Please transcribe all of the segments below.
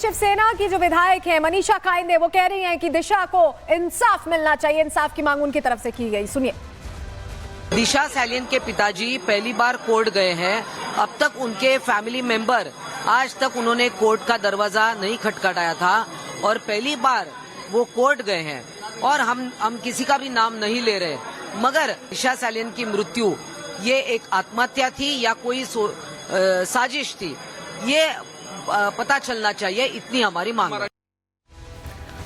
शिवसेना की जो विधायक है मनीषा कायंदे वो कह रही हैं कि दिशा को इंसाफ मिलना चाहिए, इंसाफ की मांग उनकी तरफ से की गई। सुनिए। दिशा सालियन के पिताजी पहली बार कोर्ट गए हैं। अब तक उनके फैमिली मेंबर आज तक उन्होंने कोर्ट का दरवाजा नहीं खटखटाया था और पहली बार वो कोर्ट गए हैं। और हम किसी का भी नाम नहीं ले रहे, मगर दिशा सालियन की मृत्यु ये एक आत्महत्या थी या कोई साजिश थी, ये पता चलना चाहिए, इतनी हमारी मांग है।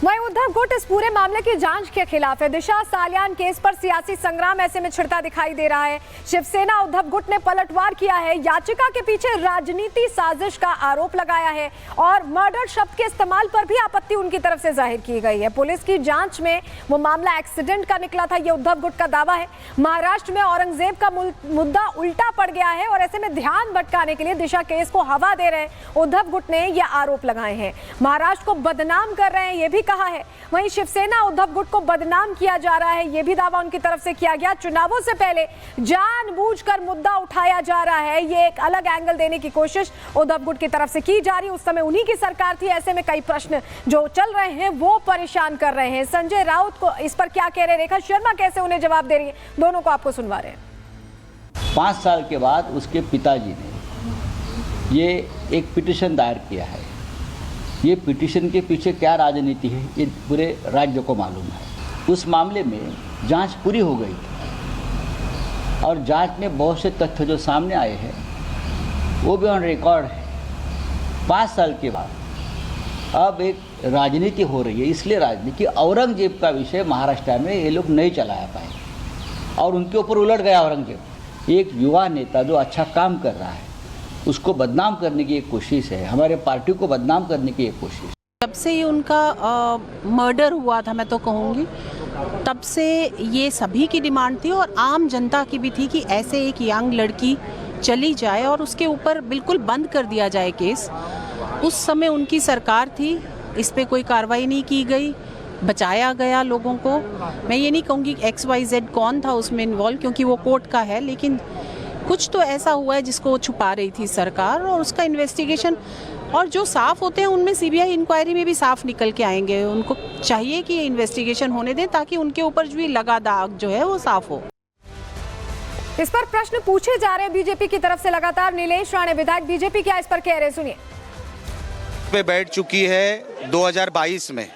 वहीं उद्धव गुट इस पूरे मामले की जांच के खिलाफ है। दिशा सालियान केस पर सियासी संग्राम ऐसे में छिड़ता दिखाई दे रहा है। शिवसेना उद्धव गुट ने पलटवार किया है, याचिका के पीछे राजनीति साजिश का आरोप लगाया है और मर्डर शब्द के इस्तेमाल पर भी आपत्ति उनकी तरफ से जाहिर की गई है। पुलिस की जांच में वो मामला एक्सीडेंट का निकला था, ये उद्धव गुट का दावा है। महाराष्ट्र में औरंगजेब का मुद्दा उल्टा पड़ गया है और ऐसे में ध्यान भटकाने के लिए दिशा केस को हवा दे रहे हैं उद्धव गुट ने ये आरोप लगाए हैं। महाराष्ट्र को बदनाम कर रहे हैं ये भी कहा है। वहीं शिवसेना उद्धव गुट को बदनाम किया जा रहा है, यह भी दावा उनकी तरफ से किया गया। चुनावों से पहले जानबूझकर मुद्दा उठाया जा रहा है, ये एक अलग एंगल देने की कोशिश उद्धव गुट की तरफ से की जा रही है। उस समय उन्हीं की सरकार थी, ऐसे में कई प्रश्न जो चल रहे हैं वो परेशान कर रहे हैं। संजय राउत को इस पर क्या कह रहे हैं, रेखा शर्मा कैसे उन्हें जवाब दे रही है, दोनों को आपको सुनवा रहे हैं। 5 साल के बाद उसके पिताजी ने ये एक पिटीशन दायर किया है। ये पिटीशन के पीछे क्या राजनीति है ये पूरे राज्य को मालूम है। उस मामले में जांच पूरी हो गई थी और जांच में बहुत से तथ्य जो सामने आए हैं वो भी ऑन रिकॉर्ड है। 5 साल के बाद अब एक राजनीति हो रही है, इसलिए राजनीति औरंगजेब का विषय महाराष्ट्र में ये लोग नहीं चलाया पाए और उनके ऊपर उलट गया औरंगजेब। एक युवा नेता जो अच्छा काम कर रहा है उसको बदनाम करने की एक कोशिश है, हमारे पार्टी को बदनाम करने की एक कोशिश। जब से ये उनका मर्डर हुआ था, मैं तो कहूँगी तब से ये सभी की डिमांड थी और आम जनता की भी थी कि ऐसे एक यंग लड़की चली जाए और उसके ऊपर बिल्कुल बंद कर दिया जाए केस। उस समय उनकी सरकार थी, इस पे कोई कार्रवाई नहीं की गई, बचाया गया लोगों को। मैं ये नहीं कहूँगी XYZ कौन था उसमें इन्वॉल्व, क्योंकि वो कोर्ट का है, लेकिन कुछ तो ऐसा हुआ है जिसको छुपा रही थी सरकार और उसका इन्वेस्टिगेशन, और जो साफ होते हैं उनमें CBI इंक्वायरी में भी साफ निकल के आएंगे। उनको चाहिए कि ये इन्वेस्टिगेशन होने दें ताकि उनके ऊपर जो भी लगा दाग जो है वो साफ हो। इस पर प्रश्न पूछे जा रहे हैं बीजेपी की तरफ से लगातार। नीलेश राणे विधायक बीजेपी क्या इस पर कह रहे हैं, सुनिए। पे बैठ चुकी है 2022 में,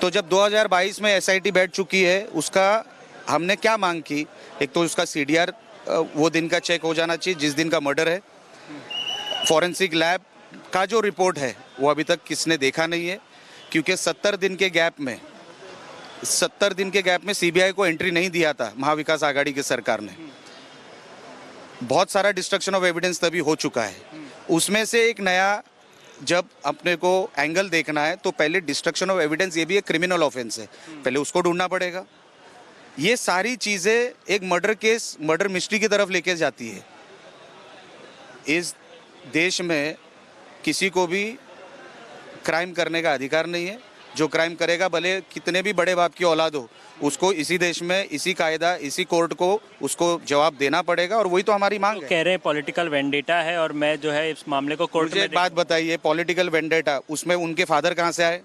तो जब 2022 में SIT बैठ चुकी है उसका हमने क्या मांग की, एक तो उसका CDR वो दिन का चेक हो जाना चाहिए जिस दिन का मर्डर है। फॉरेंसिक लैब का जो रिपोर्ट है वो अभी तक किसने देखा नहीं है, क्योंकि 70 दिन के गैप में CBI को एंट्री नहीं दिया था महाविकास आघाड़ी की सरकार ने। बहुत सारा डिस्ट्रक्शन ऑफ एविडेंस तभी हो चुका है। उसमें से एक नया जब अपने को एंगल देखना है तो पहले डिस्ट्रक्शन ऑफ एविडेंस, ये भी एक क्रिमिनल ऑफेंस है, पहले उसको ढूंढना पड़ेगा। ये सारी चीज़ें एक मर्डर केस, मर्डर मिस्ट्री की तरफ लेके जाती है। इस देश में किसी को भी क्राइम करने का अधिकार नहीं है। जो क्राइम करेगा भले कितने भी बड़े बाप की औलाद हो, उसको इसी देश में, इसी कायदा, इसी कोर्ट को उसको जवाब देना पड़ेगा और वही तो हमारी मांग है। कह रहे हैं पॉलिटिकल वेंडेटा है और मैं जो है इस मामले को कोर्ट में। एक बात बताइए, पॉलिटिकल वेंडेटा, उसमें उनके फादर कहाँ से आए?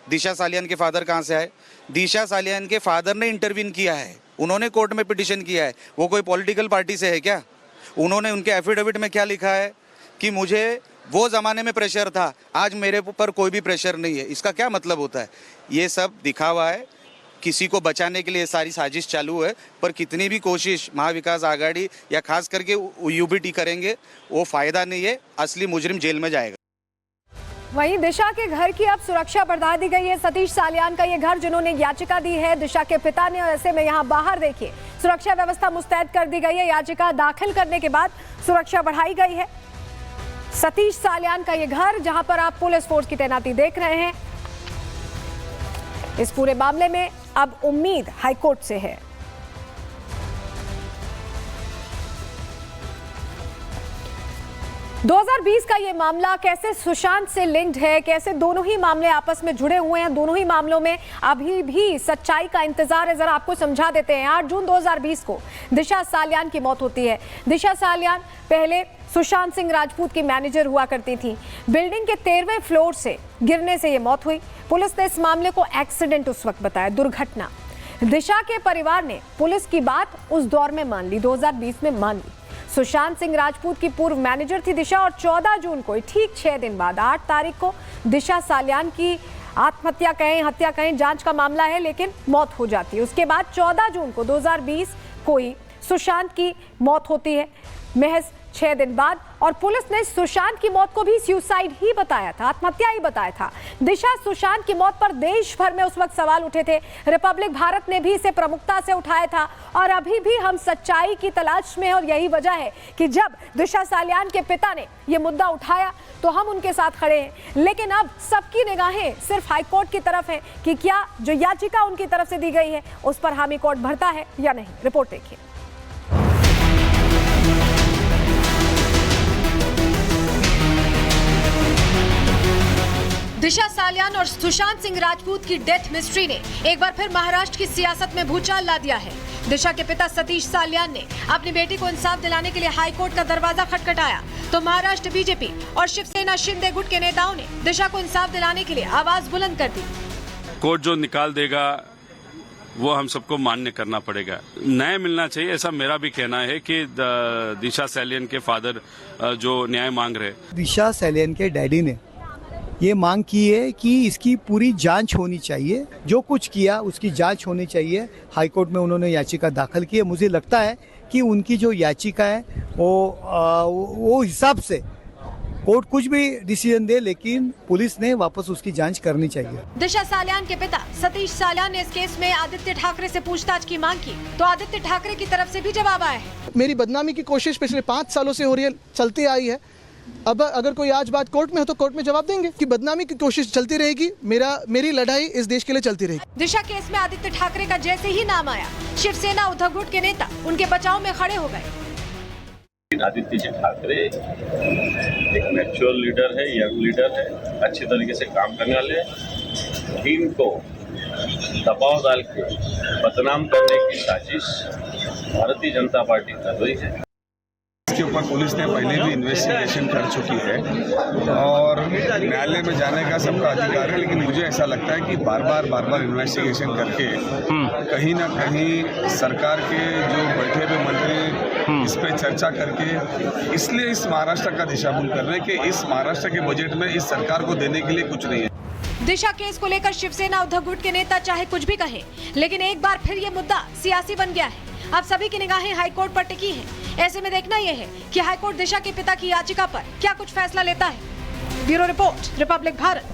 दिशा सालियान के फादर कहाँ से आए? दिशा सालियान के फादर ने इंटरवीन किया है, उन्होंने कोर्ट में पिटीशन किया है। वो कोई पॉलिटिकल पार्टी से है क्या? उन्होंने उनके एफिडेविट में क्या लिखा है कि मुझे वो ज़माने में प्रेशर था, आज मेरे ऊपर कोई भी प्रेशर नहीं है। इसका क्या मतलब होता है? ये सब दिखावा है, किसी को बचाने के लिए सारी साजिश चालू है, पर कितनी भी कोशिश महाविकास आघाड़ी या खास करके UBT करेंगे वो फ़ायदा नहीं है, असली मुजरिम जेल में जाएगा। वहीं दिशा के घर की अब सुरक्षा बढ़ा दी गई है। सतीश सालियान का ये घर जिन्होंने याचिका दी है दिशा के पिता ने, और ऐसे में यहाँ बाहर देखिए सुरक्षा व्यवस्था मुस्तैद कर दी गई है। याचिका दाखिल करने के बाद सुरक्षा बढ़ाई गई है। सतीश सालियान का ये घर जहां पर आप पुलिस फोर्स की तैनाती देख रहे हैं। इस पूरे मामले में अब उम्मीद हाईकोर्ट से है। 2020 का ये मामला कैसे सुशांत से लिंक्ड है, कैसे दोनों ही मामले आपस में जुड़े हुए हैं, दोनों ही मामलों में अभी भी सच्चाई का इंतजार है, जरा आपको समझा देते हैं। 8 जून 2020 को दिशा सालियान की मौत होती है। दिशा सालियान पहले सुशांत सिंह राजपूत की मैनेजर हुआ करती थी। बिल्डिंग के 13वें फ्लोर से गिरने से ये मौत हुई। पुलिस ने इस मामले को एक्सीडेंट उस वक्त बताया, दुर्घटना। दिशा के परिवार ने पुलिस की बात उस दौर में मान ली, 2020 में मान ली। सुशांत सिंह राजपूत की पूर्व मैनेजर थी दिशा और 14 जून को, ठीक 6 दिन बाद 8 तारीख को दिशा सालियान की आत्महत्या कहें, हत्या कहें, जांच का मामला है लेकिन मौत हो जाती है। उसके बाद 14 जून को 2020 को ही सुशांत की मौत होती है, महज 6 दिन बाद। और पुलिस ने सुशांत की मौत को भी सुसाइड ही बताया था, आत्महत्या ही बताया था। दिशा सुशांत की मौत पर देश भर में उस वक्त सवाल उठे थे। रिपब्लिक भारत ने भी इसे प्रमुखता से उठाया था और अभी भी हम सच्चाई की तलाश में हैं। और यही वजह है कि जब दिशा सालियान के पिता ने यह मुद्दा उठाया तो हम उनके साथ खड़े हैं। लेकिन अब सबकी निगाहें सिर्फ हाईकोर्ट की तरफ है कि क्या जो याचिका उनकी तरफ से दी गई है उस पर हामी कोर्ट भरता है या नहीं। रिपोर्ट देखिए। दिशा सालियान और सुशांत सिंह राजपूत की डेथ मिस्ट्री ने एक बार फिर महाराष्ट्र की सियासत में भूचाल ला दिया है। दिशा के पिता सतीश सालियान ने अपनी बेटी को इंसाफ दिलाने के लिए हाईकोर्ट का दरवाजा खटखटाया तो महाराष्ट्र बीजेपी और शिवसेना शिंदे गुट के नेताओं ने दिशा को इंसाफ दिलाने के लिए आवाज बुलंद कर दी। कोर्ट जो निकाल देगा वो हम सबको मान्य करना पड़ेगा। न्याय मिलना चाहिए, ऐसा मेरा भी कहना है कि दिशा सालियान के फादर जो न्याय मांग रहे। दिशा सालियान के डैडी ने ये मांग की है कि इसकी पूरी जांच होनी चाहिए, जो कुछ किया उसकी जांच होनी चाहिए। हाईकोर्ट में उन्होंने याचिका दाखिल की है। मुझे लगता है कि उनकी जो याचिका है वो हिसाब से कोर्ट कुछ भी डिसीजन दे, लेकिन पुलिस ने वापस उसकी जांच करनी चाहिए। दिशा सालियान के पिता सतीश सालियान ने इस केस में आदित्य ठाकरे से पूछताछ की मांग की तो आदित्य ठाकरे की तरफ से भी जवाब आया है। मेरी बदनामी की कोशिश पिछले 5 सालों से हो रही है, चलती आई है। अब अगर कोई आज बात कोर्ट में है तो कोर्ट में जवाब देंगे कि बदनामी की कोशिश चलती रहेगी। मेरी लड़ाई इस देश के लिए चलती रहेगी। दिशा केस में आदित्य ठाकरे का जैसे ही नाम आया, शिवसेना उद्धव गुट के नेता उनके बचाव में खड़े हो गए। आदित्य जी ठाकरे एक मैच्योर लीडर है, यंग लीडर है, अच्छे तरीके से काम करने वाले हैं। इनको दबाव डाल के बदनाम करने की साजिश भारतीय जनता पार्टी कर रही है। इसके ऊपर पुलिस ने पहले भी इन्वेस्टिगेशन कर चुकी है और न्यायालय में जाने का सबका अधिकार है, लेकिन मुझे ऐसा लगता है कि बार बार इन्वेस्टिगेशन करके कहीं ना कहीं सरकार के जो बैठे हुए मंत्री इस पे चर्चा करके इसलिए इस महाराष्ट्र का दिशाभूल कर रहे हैं कि इस महाराष्ट्र के बजट में इस सरकार को देने के लिए कुछ नहीं है। दिशा केस को लेकर शिवसेना उद्धव गुट के नेता चाहे कुछ भी कहें, लेकिन एक बार फिर ये मुद्दा सियासी बन गया है। अब सभी की निगाहें हाईकोर्ट पर टिकी हैं। ऐसे में देखना यह है कि हाईकोर्ट दिशा के पिता की याचिका पर क्या कुछ फैसला लेता है। Bureau report, Republic Bharat.